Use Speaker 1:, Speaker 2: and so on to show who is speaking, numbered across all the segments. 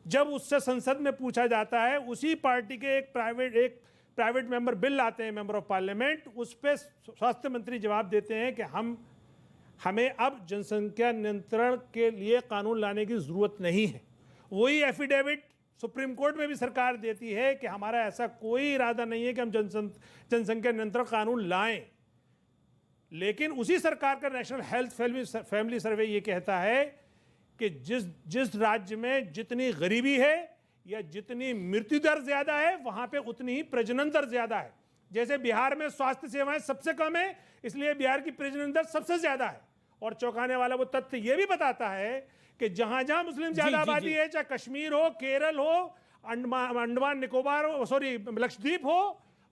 Speaker 1: जब उससे संसद में पूछा जाता है, उसी पार्टी के एक प्राइवेट मेंबर बिल लाते हैं, मेंबर ऑफ पार्लियामेंट, उस पर स्वास्थ्य मंत्री जवाब देते हैं कि हमें अब जनसंख्या नियंत्रण के लिए कानून लाने की जरूरत नहीं है। वही एफिडेविट सुप्रीम कोर्ट में भी सरकार देती है कि हमारा ऐसा कोई इरादा नहीं है कि हम जनसंख्या नियंत्रण कानून लाएं। लेकिन उसी सरकार का नेशनल हेल्थ फैमिली सर्वे ये कहता है कि जिस राज्य में जितनी गरीबी है या जितनी मृत्यु दर ज्यादा है, वहां पे उतनी ही प्रजनन दर ज्यादा है। जैसे बिहार में स्वास्थ्य सेवाएं सबसे कम है, इसलिए बिहार की प्रजनन दर सबसे ज्यादा है। और चौंकाने वाला वो तथ्य ये भी बताता है कि जहां जहां मुस्लिम ज्यादा आबादी है, चाहे कश्मीर हो, केरल हो, अंडमान निकोबार हो, सॉरी लक्षद्वीप हो,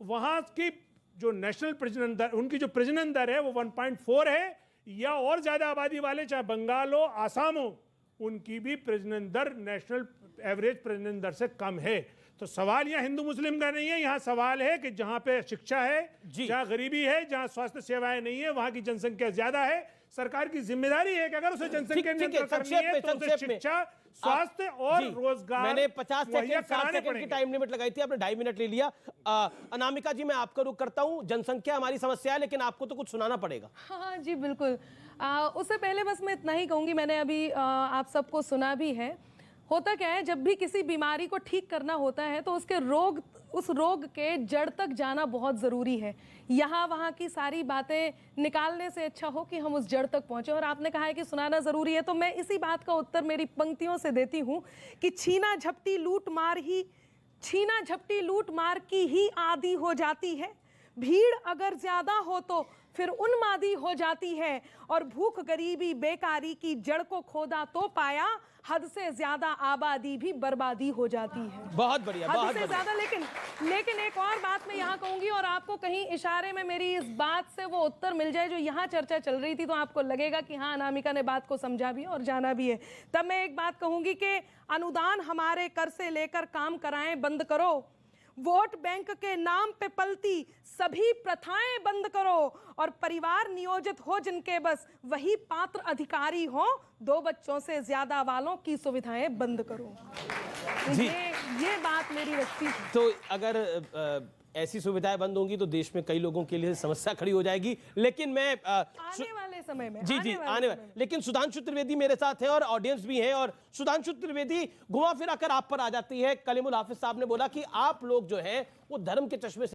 Speaker 1: वहां की जो नेशनल प्रजनन दर, उनकी जो प्रजनन दर है वो 1.4 है, या और ज्यादा आबादी वाले चाहे बंगाल हो, आसाम हो, उनकी भी प्रजनन दर नेशनल एवरेज प्रजनन दर से कम है। तो सवाल यहाँ हिंदू मुस्लिम का नहीं है, यहाँ सवाल है कि जहां पे शिक्षा है, जहां गरीबी है, जहां स्वास्थ्य सेवाएं नहीं है, वहां की जनसंख्या ज्यादा है। सरकार की जिम्मेदारी है कि अगर उसे जनसंख्या नियंत्रण करनी है तो उसे शिक्षा, स्वास्थ्य और रोजगार,
Speaker 2: मैंने 50 सेकंड 60 सेकंड की टाइम लिमिट लगाई थी, आपने 2.5 मिनट ले लिया। अनामिका जी, मैं आपका रुख करता हूं। जनसंख्या हमारी समस्या है, लेकिन आपको तो कुछ सुनाना पड़ेगा।
Speaker 3: हाँ जी बिल्कुल। उससे पहले बस मैं इतना ही कहूंगी, मैंने अभी आप सबको सुना भी है। होता क्या है, जब भी किसी बीमारी को ठीक करना होता है तो उस रोग के जड़ तक जाना बहुत ज़रूरी है। यहाँ वहाँ की सारी बातें निकालने से अच्छा हो कि हम उस जड़ तक पहुँचे। और आपने कहा है कि सुनाना ज़रूरी है, तो मैं इसी बात का उत्तर मेरी पंक्तियों से देती हूँ कि छीना झपटी लूट मार की ही आदी हो जाती है। भीड़ अगर ज़्यादा हो तो फिर उन्मादी हो जाती है। और भूख गरीबी बेकारी की जड़ को खोदा तो पाया, हद से ज्यादा आबादी भी बर्बादी हो जाती है।
Speaker 2: बहुत बढ़िया,
Speaker 3: हद से ज्यादा। लेकिन एक और बात मैं यहाँ कहूंगी, और आपको कहीं इशारे में मेरी इस बात से वो उत्तर मिल जाए जो यहाँ चर्चा चल रही थी, तो आपको लगेगा कि हाँ, अनामिका ने बात को समझा भी और जाना भी है। तब मैं एक बात कहूंगी कि अनुदान हमारे कर से लेकर काम कराएं बंद करो, वोट बैंक के नाम पे पलती सभी प्रथाएं बंद करो, और परिवार नियोजित हो जिनके बस वही पात्र अधिकारी हो, 2 बच्चों से ज्यादा वालों की सुविधाएं बंद करो। ये बात मेरी रखती थी।
Speaker 2: तो अगर ऐसी सुविधाएं बंद होंगी तो देश में कई लोगों के लिए समस्या खड़ी हो जाएगी। लेकिन मैं
Speaker 3: आने वाले समय में
Speaker 2: आने वाले लेकिन सुधांशु त्रिवेदी मेरे साथ है और ऑडियंस भी है। और सुधांशु त्रिवेदी, घुमा फिरा कर आप पर आ जाती है। कलीमुल हाफिज साहब ने बोला कि आप लोग जो हैं वो धर्म के चश्मे से